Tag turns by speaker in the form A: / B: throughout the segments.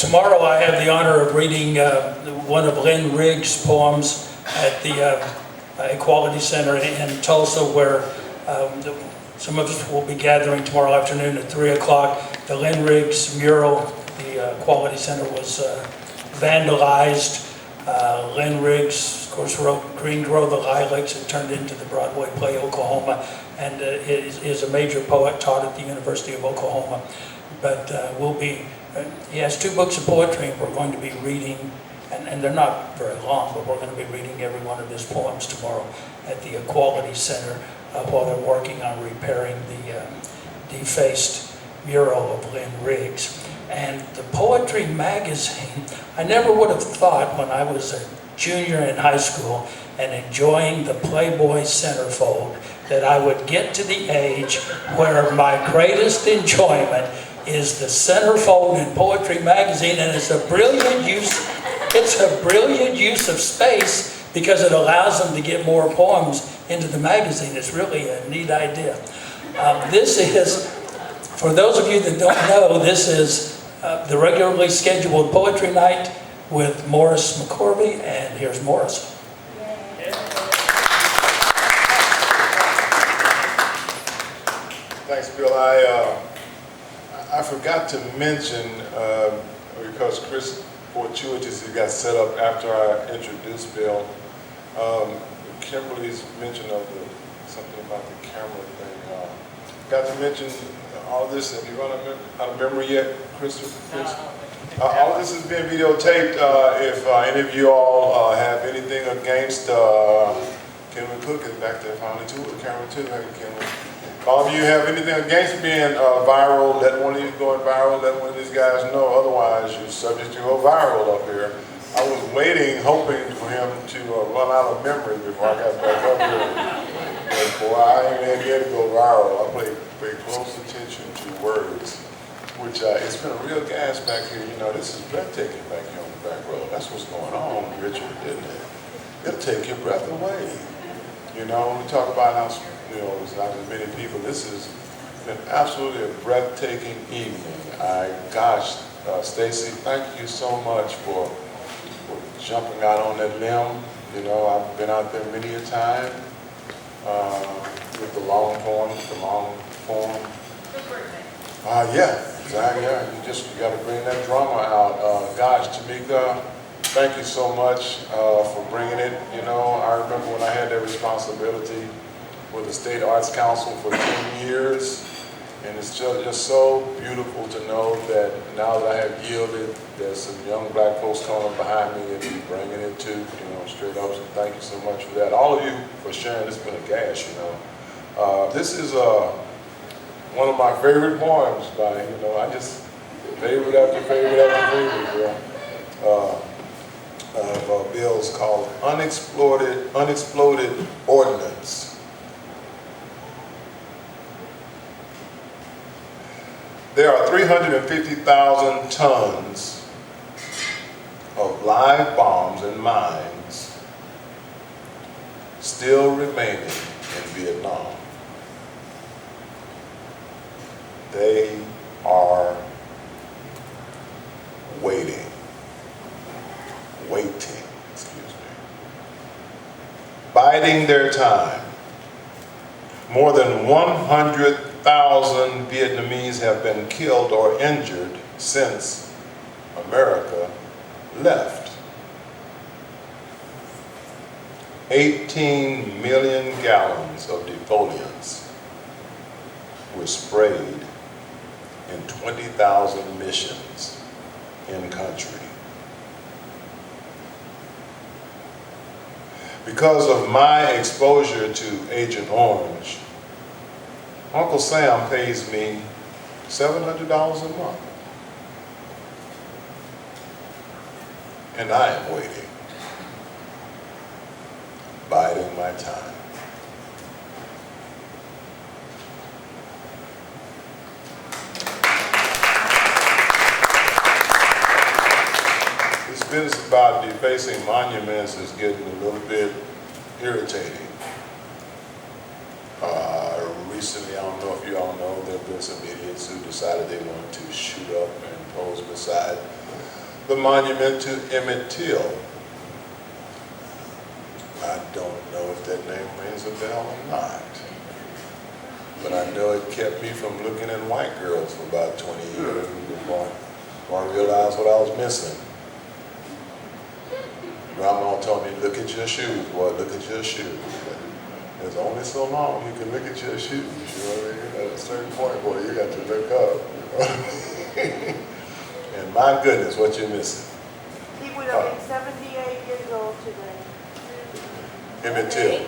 A: Tomorrow I have the honor of reading one of Lynn Riggs' poems at the Equality Center in Tulsa, where some of us will be gathering tomorrow afternoon at 3 o'clock. The Lynn Riggs mural, the Equality Center, was vandalized. Lynn Riggs, of course, wrote Green Grow the Lilacs. It turned into the Broadway play Oklahoma, and is a major poet, taught at the University of Oklahoma. But he has 2 books of poetry, and we're going to be reading, and they're not very long, but we're going to be reading every one of his poems tomorrow at the Equality Center while they're working on repairing the defaced mural of Lynn Riggs. And the Poetry magazine, I never would have thought when I was a junior in high school and enjoying the Playboy centerfold that I would get to the age where my greatest enjoyment is the centerfold in Poetry magazine, and it's a brilliant use of space because it allows them to get more poems into the magazine. It's really a neat idea. This is, for those of you that don't know, this is the regularly scheduled poetry night with Morris McCorvey, and here's Morris.
B: Thanks, Bill. I forgot to mention, because Chris fortuitously got set up after I introduced Bill, Kimberly's mention of something about the camera thing. Got to mention all this. Have you run out of memory yet, Chris? All this has been videotaped. If any of you all have anything against, Kenwood Cook is back there finally too with the camera too. Kenwood. If all of you have anything against being viral, let one of these go viral. Let one of these guys know. Otherwise, you're subject to go viral up here. I was waiting, hoping for him to run out of memory before I got back up here. But boy, I ain't had to go viral. I pay close attention to words, which it's been a real gas back here. You know, this is breathtaking back here on the back row. That's what's going on, Richard, isn't it? It'll take your breath away. You know, when we talk about how, there's not as many people, this has been absolutely a breathtaking evening. Gosh, Stacy, thank you so much for jumping out on that limb. You know, I've been out there many a time with the long form. Yeah, exactly. Yeah, you got to bring that drama out. Gosh, Tamika, thank you so much for bringing it. You know, I remember when I had that responsibility with the State Arts Council for 10 years, and it's just so beautiful to know that now that I have yielded, there's some young black folks coming behind me and bringing it to, straight up. So thank you so much for that. All of you for sharing. It's been a gas, This is one of my favorite poems by, I just favorite after favorite. Of Bill's called Unexploded Ordnance. There are 350,000 tons of live bombs and mines still remaining in Vietnam. They are waiting, biding their time. More than 100,000 Vietnamese have been killed or injured since America left. 18 million gallons of defoliants were sprayed in 20,000 missions in country. Because of my exposure to Agent Orange, Uncle Sam pays me $700 a month. And I am waiting, biding my time. This business about defacing monuments is getting a little bit irritating. Recently, I don't know if you all know, there have been some idiots who decided they wanted to shoot up and pose beside the monument to Emmett Till. I don't know if that name rings a bell or not, but I know it kept me from looking at white girls for about 20 years before I realized what I was missing. Grandma told me, look at your shoes, boy, look at your shoes. There's only so long you can look at your shoes. You know what I mean? At a certain point, boy, you got to look up. And my goodness, what you're missing.
C: He would have been 78 years old today.
B: Emmett Till.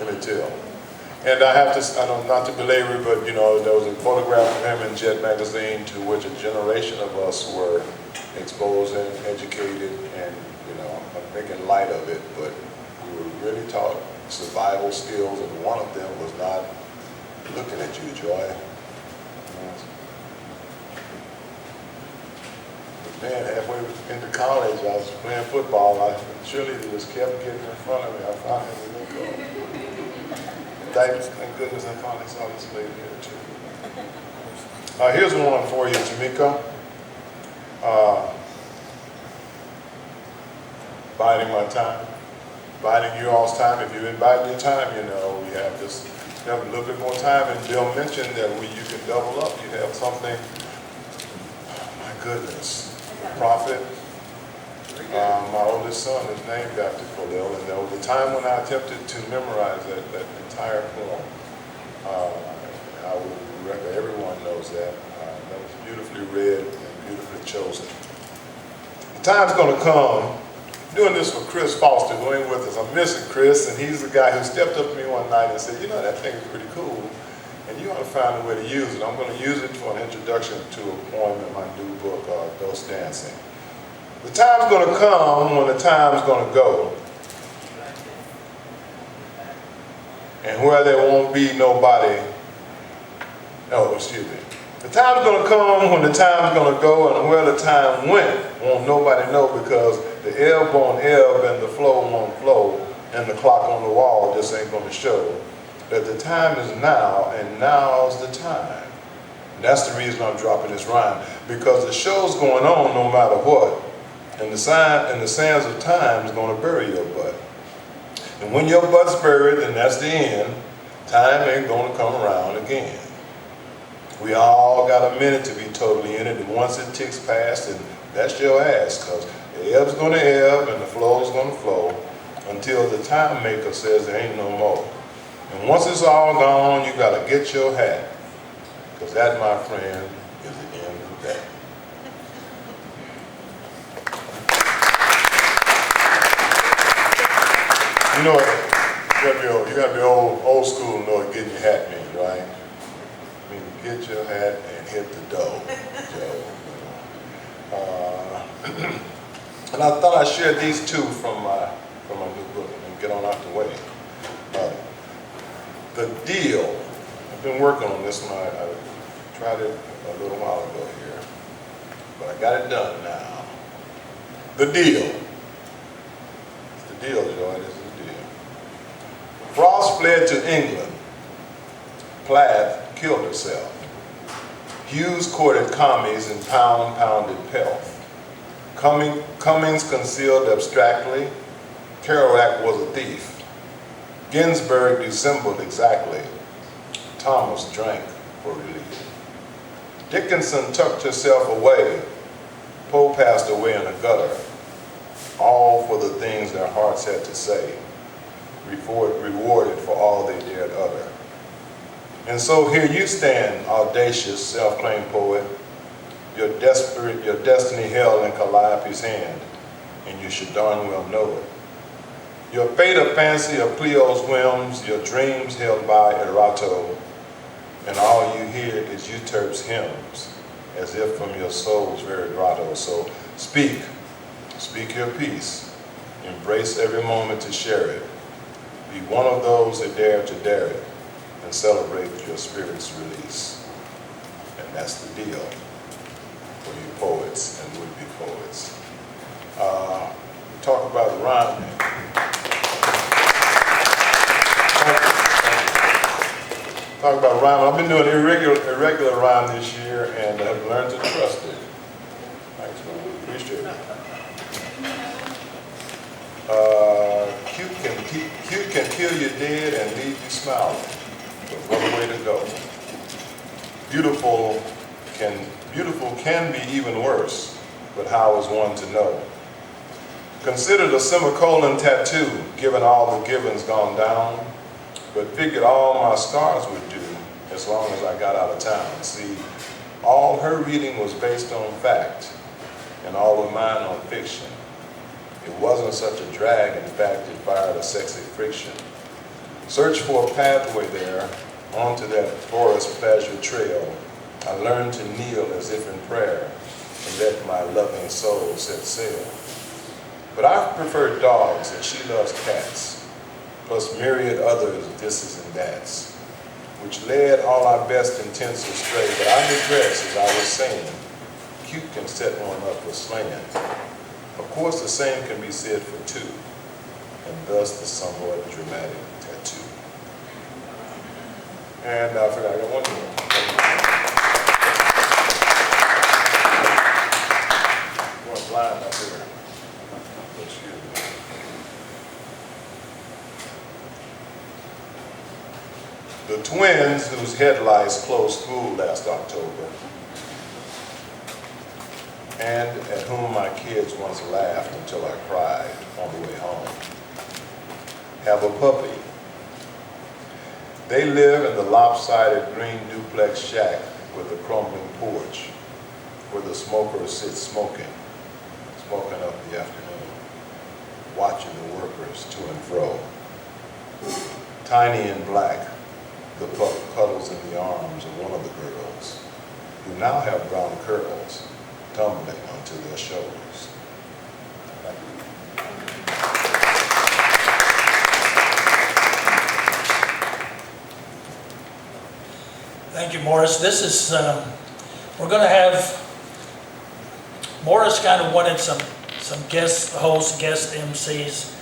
B: Emmett Till. And I have to, I don't, not to belabor, but you know, there was a photograph of him in Jet magazine to which a generation of us were exposed and educated and, you know, making light of it, but we were really taught survival skills, and one of them was not looking at you, Joy. But man, halfway into college, I was playing football. Surely it was kept getting in front of me. I finally let go. Thank goodness I finally saw this lady here too. Here's one for you, Jamaica. Biding my time. Biding you all's time. If you've been biding your time, you know, we have just have a little bit more time. And Bill mentioned that you can double up. You have something, oh my goodness, prophet. My oldest son is named after Khalil, and there was a time when I attempted to memorize that entire poem. I would reckon everyone knows that. That was beautifully read and beautifully chosen. The time's going to come. I'm doing this for Chris Foster, who ain't with us. I'm missing Chris, and he's the guy who stepped up to me one night and said, you know, that thing is pretty cool, and you ought to find a way to use it. I'm going to use it for an introduction to a poem in my new book, Ghost Dancing. The time's going to come when the time's going to go, and where there won't be nobody, The time's going to come when the time's going to go, and where the time went won't nobody know, because the ebb won't ebb and the flow won't flow, and the clock on the wall just ain't going to show that the time is now, and now's the time. And that's the reason I'm dropping this rhyme, because the show's going on no matter what, and the sands of time is going to bury your butt. And when your butt's buried, then that's the end. Time ain't going to come around again. We all got a minute to be totally in it, and once it ticks past, and that's your ass, because the ebb's going to ebb and the flow's going to flow until the time maker says there ain't no more. And once it's all gone, you got to get your hat, because that, my friend, is the end of that. You know, you got to be old school and know what getting your hat means, right? I mean, get your hat and hit the dough, Joe. And I thought I'd share these two from my new book and get on out the way. The Deal. I've been working on this one. I tried it a little while ago here, but I got it done now. The Deal. It's the deal, Joe. This is the deal. Frost fled to England. Plath killed herself. Hughes courted commies and pounded pelf. Cummings concealed abstractly. Kerouac was a thief. Ginsberg dissembled exactly. Thomas drank for relief. Dickinson tucked herself away. Poe passed away in a gutter. All for the things their hearts had to say, rewarded for all they dared utter. And so here you stand, audacious, self-claimed poet, your destiny held in Calliope's hand, and you should darn well know it. Your fate a fancy of Cleo's whims, your dreams held by Erato, and all you hear is Euterpe's hymns, as if from your soul's very grotto. So speak your piece, embrace every moment to share it. Be one of those that dare to dare it, and celebrate your spirit's release. And that's the deal for you poets and would-be poets. Talk about rhyming. Talk about rhyming. I've been doing irregular rhyme this year, and I've learned to trust it. Thanks, man. appreciate it. Cute can kill you dead and leave you smiling, but what a way to go. Beautiful can be even worse, but how is one to know? Considered a semicolon tattoo, given all the givens gone down, but figured all my scars would do as long as I got out of town. See, all her reading was based on fact, and all of mine on fiction. It wasn't such a drag, in fact, it fired a sexy friction. Search for a pathway there, onto that forest pleasure trail. I learned to kneel as if in prayer, and let my loving soul set sail. But I prefer dogs, and she loves cats, plus myriad others, thises and that's, which led all our best intents astray. But I digress, as I was saying, cute can set one up for slaying. Of course, the same can be said for two, and thus the somewhat dramatic tattoo. And I forgot, I got one more. Going blind up here. Excuse me. The twins whose headlights closed school last October, and at whom my kids once laughed until I cried on the way home, have a puppy. They live in the lopsided green duplex shack with a crumbling porch where the smoker sits smoking up the afternoon, watching the workers to and fro. Tiny and black, the pup cuddles in the arms of one of the girls, who now have brown curls tumbling onto their shoulders.
A: Thank you, Morris. This is, we're going to have, Morris kind of wanted some guest hosts, guest MCs,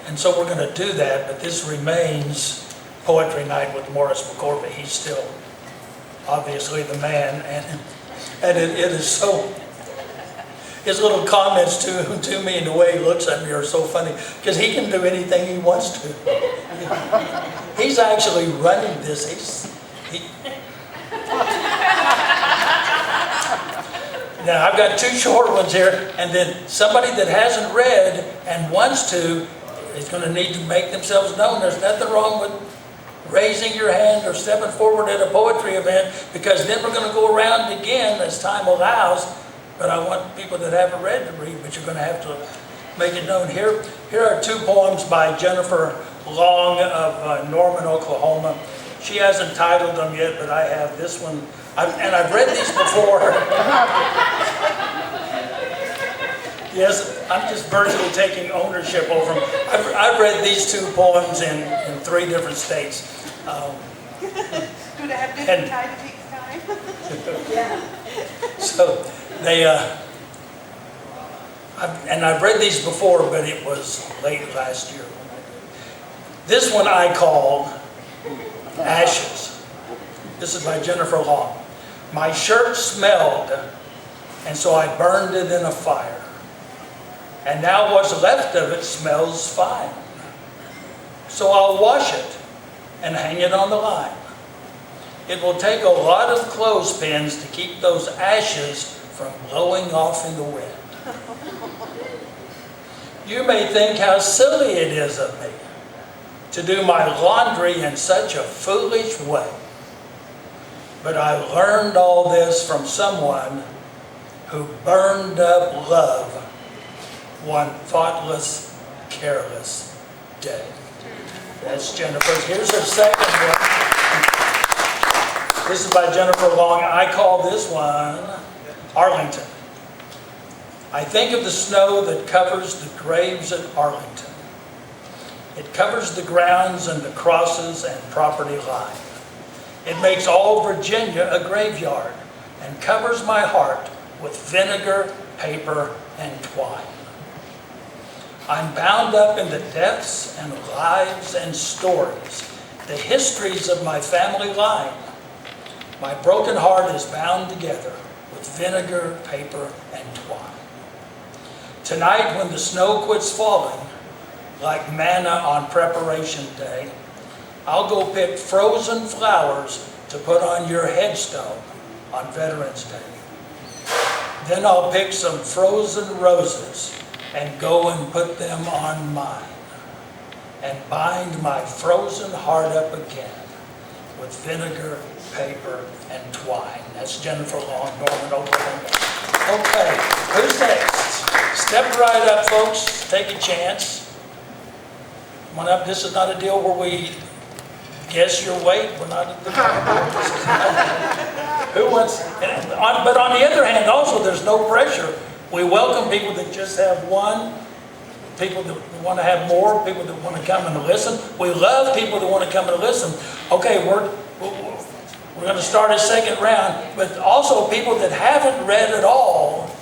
A: and so we're going to do that, but this remains Poetry Night with Morris McCorvey. He's still obviously the man, and it is so, his little comments to me and the way he looks at me are so funny, because he can do anything he wants to. He's actually running this. Now, I've got two short ones here, and then somebody that hasn't read and wants to is going to need to make themselves known. There's nothing wrong with raising your hand or stepping forward at a poetry event, because then we're going to go around again as time allows. But I want people that haven't read to read, but you're going to have to make it known. Here are two poems by Jennifer Long of Norman, Oklahoma. She hasn't titled them yet, but I have this one. And I've read these before. Yes, I'm just virtually taking ownership over them. I've read these two poems in 3 different states.
C: Do they have different titles each time? Yeah.
A: So they, I've read these before, but it was late last year. This one I call Ashes. This is by Jennifer Long. My shirt smelled, and so I burned it in a fire. And now what's left of it smells fine. So I'll wash it and hang it on the line. It will take a lot of clothespins to keep those ashes from blowing off in the wind. You may think how silly it is of me to do my laundry in such a foolish way. But I learned all this from someone who burned up love one thoughtless, careless day. That's Jennifer's. Here's her second one. This is by Jennifer Long. I call this one Arlington. I think of the snow that covers the graves at Arlington. It covers the grounds and the crosses and property line. It makes all Virginia a graveyard and covers my heart with vinegar, paper, and twine. I'm bound up in the deaths and lives and stories, the histories of my family line. My broken heart is bound together with with vinegar, paper, and twine. Tonight, when the snow quits falling, like manna on preparation day, I'll go pick frozen flowers to put on your headstone on Veterans Day. Then I'll pick some frozen roses and go and put them on mine, and bind my frozen heart up again with vinegar, paper, and twine. That's Jennifer Long, Norman, Oklahoma. Okay, who's next? Step right up, folks. Take a chance. Come on up. This is not a deal where we guess your weight. We're not. Who wants? But on the other hand, also, there's no pressure. We welcome people that just have one, people that want to have more, people that want to come and listen. We love people that want to come and listen. Okay, we're going to start a second round, but also people that haven't read at all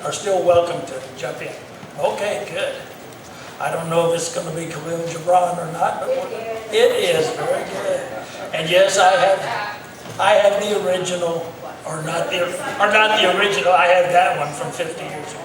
A: are still welcome to jump in. Okay, good. I don't know if it's going to be Khalil Gibran or not, but it is very good. And yes, I have the original, or not the original. I have that one from 50 years ago.